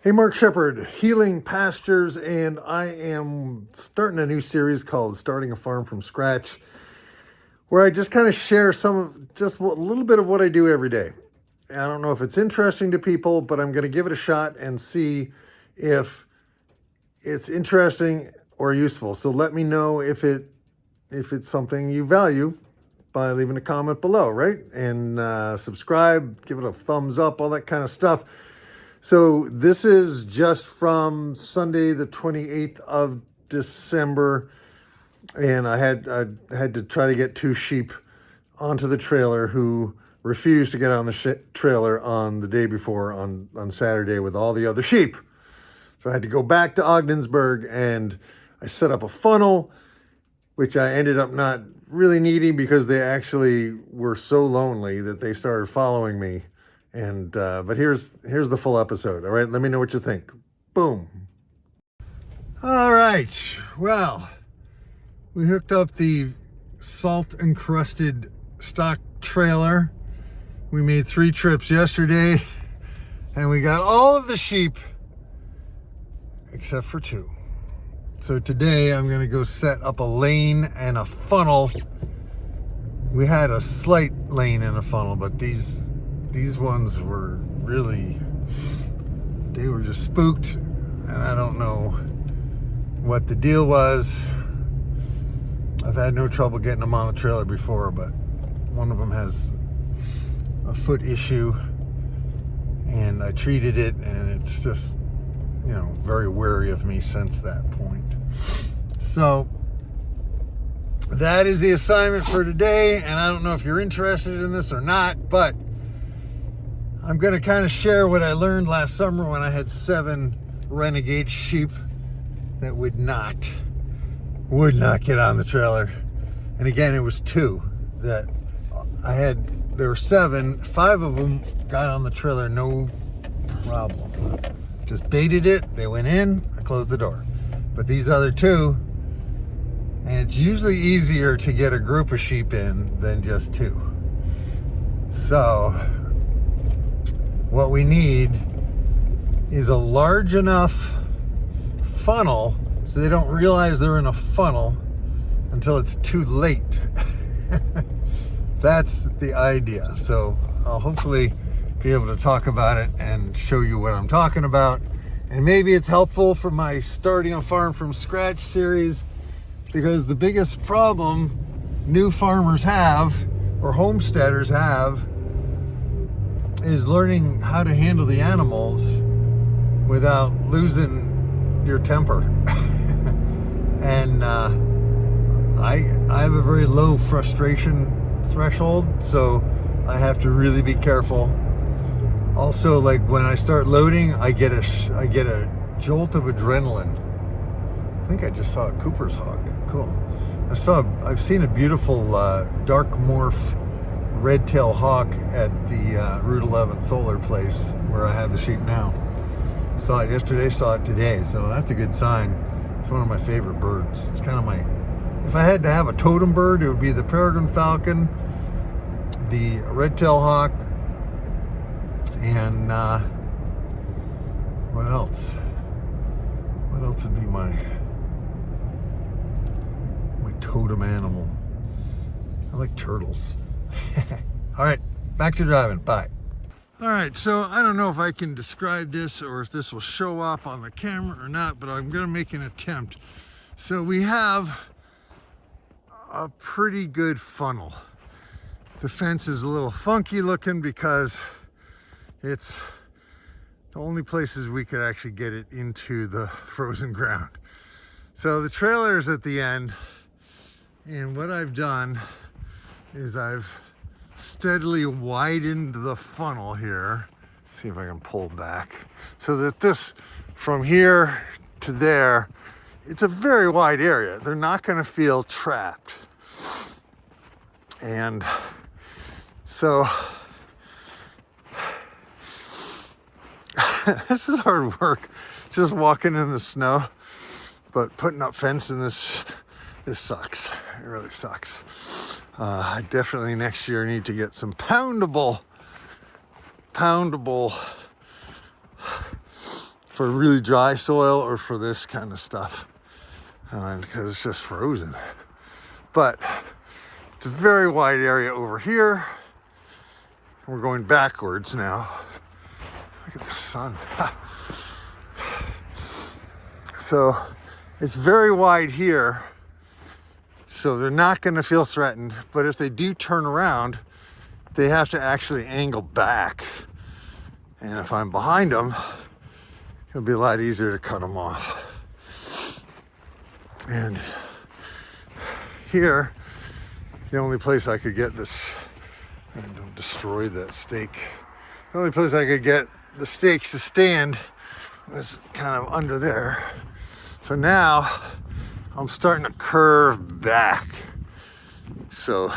Hey, Mark Shepard, Healing Pastures, and I am starting a new series called Starting a Farm from Scratch, where I just kind of share just a little bit of what I do every day. I don't know if it's interesting to people, but I'm going to give it a shot and see if it's interesting or useful. So let me know if it's something you value by leaving a comment below, right? And subscribe, give it a thumbs up, all that kind of stuff. So this is just from Sunday, the 28th of December, and I had to try to get 2 sheep onto the trailer who refused to get on the trailer on the day before on Saturday with all the other sheep. So I had to go back to Ogdensburg, and I set up a funnel, which I ended up not really needing because they actually were so lonely that they started following me. And but here's the full episode. All right, let me know what you think. Boom. All right, well, we hooked up the salt encrusted stock trailer. We made 3 trips yesterday, and we got all of the sheep except for 2. So today I'm gonna go set up a lane and a funnel. We had a slight lane and a funnel, but these ones were really, they were just spooked, and I don't know what the deal was. I've had no trouble getting them on the trailer before, but one of them has a foot issue, and I treated it, and it's just, very wary of me since that point. So that is the assignment for today, and I don't know if you're interested in this or not, but I'm going to kind of share what I learned last summer when I had 7 renegade sheep that would not get on the trailer. And again, it was 2 that I had. There were 7. 5 of them got on the trailer, no problem. Just baited it. They went in. I closed the door. But these other 2, and it's usually easier to get a group of sheep in than just 2. So what we need is a large enough funnel so they don't realize they're in a funnel until it's too late. That's the idea. So I'll hopefully be able to talk about it and show you what I'm talking about. And maybe it's helpful for my Starting a Farm from Scratch series, because the biggest problem new farmers have, or homesteaders have, is learning how to handle the animals without losing your temper. And I have a very low frustration threshold, so I have to really be careful. Also, like when I start loading, I get a jolt of adrenaline. I think I just saw a Cooper's hawk. Cool. I've seen a beautiful dark morph red-tail hawk at the Route 11 solar place where I have the sheep now. Saw it yesterday, saw it today, so that's a good sign. It's one of my favorite birds. It's kind of if I had to have a totem bird, it would be the peregrine falcon, the red-tail hawk, and what else? What else would be my totem animal? I like turtles. All right, back to driving. Bye. All right, so I don't know if I can describe this or if this will show up on the camera or not, but I'm going to make an attempt. So we have a pretty good funnel. The fence is a little funky looking because it's the only places we could actually get it into the frozen ground. So the trailer is at the end, and what I've done is I've steadily widened the funnel here. See if I can pull back so that this, from here to there, it's a very wide area. They're not going to feel trapped. And so this is hard work, just walking in the snow, but putting up fence in this sucks. It really sucks. I definitely next year need to get some poundable for really dry soil or for this kind of stuff, because it's just frozen. But it's a very wide area over here. We're going backwards now. Look at the sun. So it's very wide here, so they're not going to feel threatened. But if they do turn around, they have to actually angle back. And if I'm behind them, it'll be a lot easier to cut them off. And here, the only place I could get this, and don't destroy that stake. The only place I could get the stakes to stand was kind of under there. So now I'm starting to curve back. So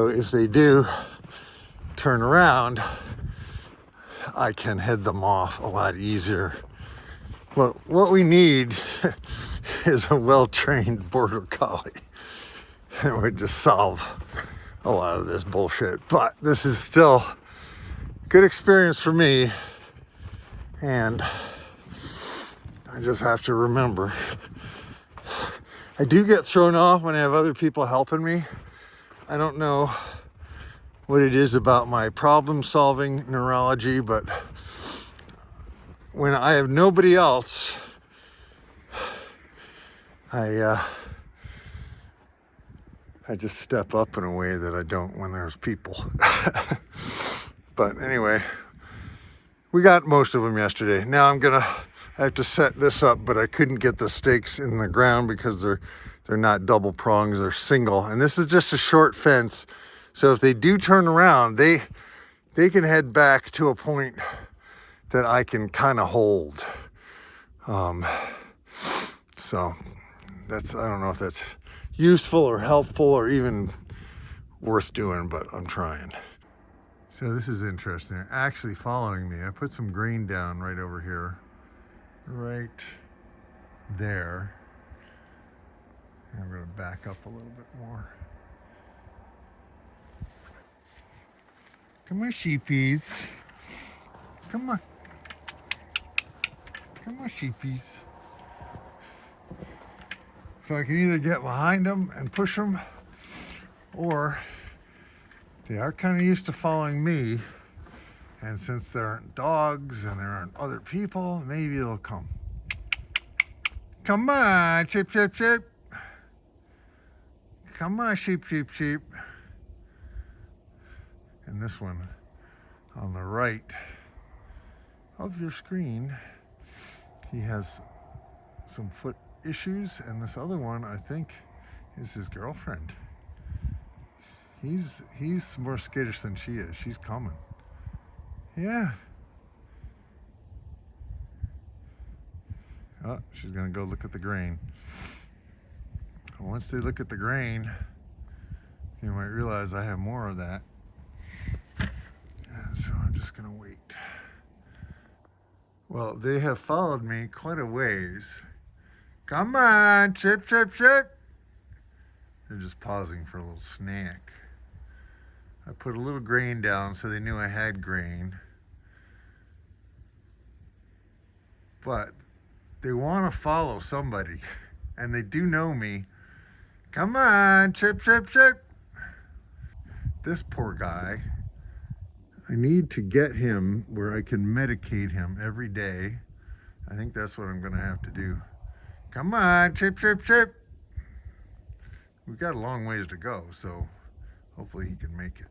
if they do turn around, I can head them off a lot easier. Well, what we need is a well-trained border collie. It would just solve a lot of this bullshit. But this is still a good experience for me. And I just have to remember, I do get thrown off when I have other people helping me. I don't know what it is about my problem-solving neurology, but when I have nobody else, I just step up in a way that I don't when there's people. But anyway, we got most of them yesterday. Now I have to set this up, but I couldn't get the stakes in the ground because they're not double prongs, they're single. And this is just a short fence. So if they do turn around, they can head back to a point that I can kind of hold. So I don't know if that's useful or helpful or even worth doing, but I'm trying. So this is interesting. They're actually following me. I put some grain down right over here, right there. And I'm going to back up a little bit more. Come on, sheepies. Come on. Come on, sheepies. So I can either get behind them and push them, or they are kind of used to following me. And since there aren't dogs and there aren't other people, maybe they'll come. Come on, sheep, sheep, sheep. Come on, sheep, sheep, sheep. And this one on the right of your screen, he has some foot issues, and this other one, I think, is his girlfriend. He's more skittish than she is. She's coming. Yeah. Oh, she's gonna go look at the grain. And once they look at the grain, you might realize I have more of that. So I'm just gonna wait. Well, they have followed me quite a ways. Come on, chip, chip, chip. They're just pausing for a little snack. I put a little grain down so they knew I had grain. But they want to follow somebody, and they do know me. Come on, chip, chip, chip. This poor guy, I need to get him where I can medicate him every day. I think that's what I'm gonna have to do. Come on, chip, chip, chip. We've got a long ways to go, so hopefully he can make it.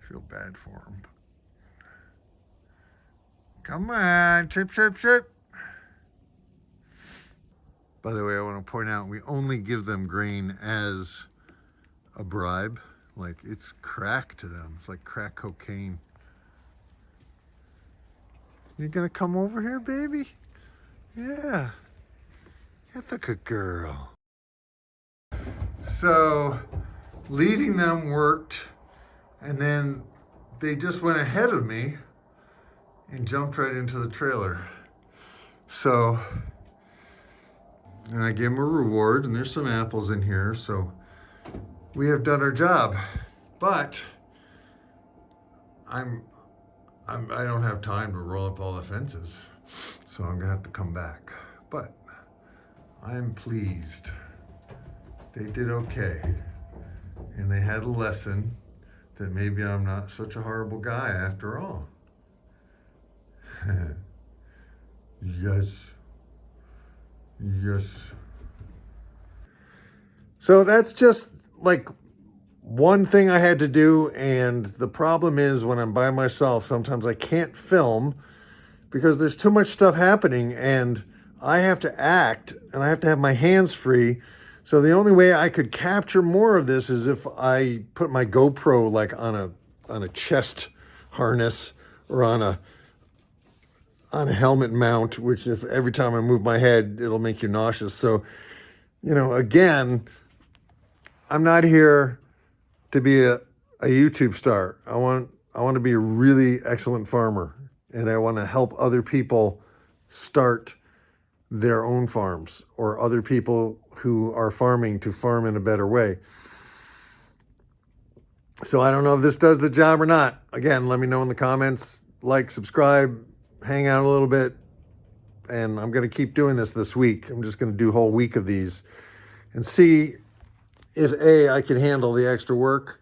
I feel bad for him. Come on, chip, chip, chip. By the way, I want to point out, we only give them grain as a bribe. Like, it's crack to them. It's like crack cocaine. You gonna come over here, baby? Yeah. That's a good girl. So, leading them worked, and then they just went ahead of me and jumped right into the trailer. So, and I gave them a reward, and there's some apples in here, so we have done our job. But I don't have time to roll up all the fences, so I'm gonna have to come back. But I'm pleased. They did okay, and they had a lesson that maybe I'm not such a horrible guy after all. Yes. Yes. So that's just like one thing I had to do, and the problem is when I'm by myself, sometimes I can't film because there's too much stuff happening and I have to act and I have to have my hands free. So the only way I could capture more of this is if I put my GoPro like on a chest harness or on a helmet mount, which if every time I move my head, it'll make you nauseous. So, again, I'm not here to be a YouTube star. I want to be a really excellent farmer, and I want to help other people start their own farms or other people who are farming to farm in a better way. So I don't know if this does the job or not. Again, let me know in the comments. Like, subscribe, hang out a little bit, and I'm going to keep doing this week. I'm just going to do a whole week of these and see if A, I can handle the extra work,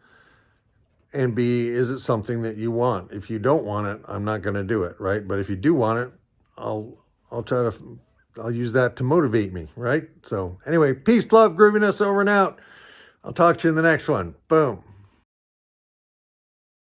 and B, is it something that you want? If you don't want it, I'm not going to do it, right? But if you do want it, I'll use that to motivate me, right? So anyway, peace, love, grooviness, over and out. I'll talk to you in the next one. Boom.